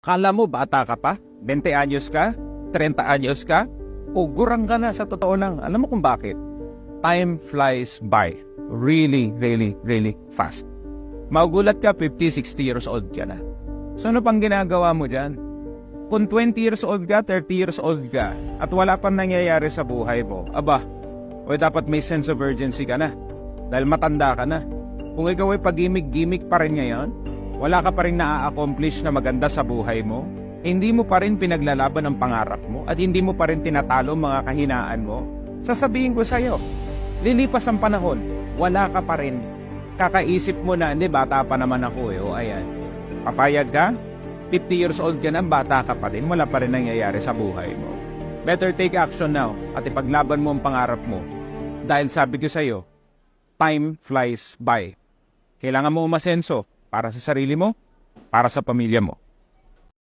Kala mo bata ka pa? 20 anyos ka? 30 anyos ka? O gurang ka na sa totoo lang. Alam mo kung bakit? Time flies by. Really, really, really fast. Magugulat ka, 50, 60 years old ka na. So ano pang ginagawa mo dyan? Kung 20 years old ka, 30 years old ka, at wala pang nangyayari sa buhay mo, aba, o dapat may sense of urgency ka na. Dahil matanda ka na. Kung ikaw ay pag-gimik-gimik pa rin ngayon, wala ka pa rin na-accomplish na maganda sa buhay mo, hindi mo pa rin pinaglalaban ang pangarap mo, at hindi mo pa rin tinatalo mga kahinaan mo, sasabihin ko sa'yo, lilipas ang panahon, wala ka pa rin. Kakaisip mo na, hindi, bata pa naman ako eh, o ayan. Papayag ka? 50 years old ka na, bata ka pa din, wala pa rin nangyayari sa buhay mo. Better take action now at ipaglaban mo ang pangarap mo. Dahil sabi ko sa'yo, time flies by. Kailangan mo umasenso para sa sarili mo, para sa pamilya mo.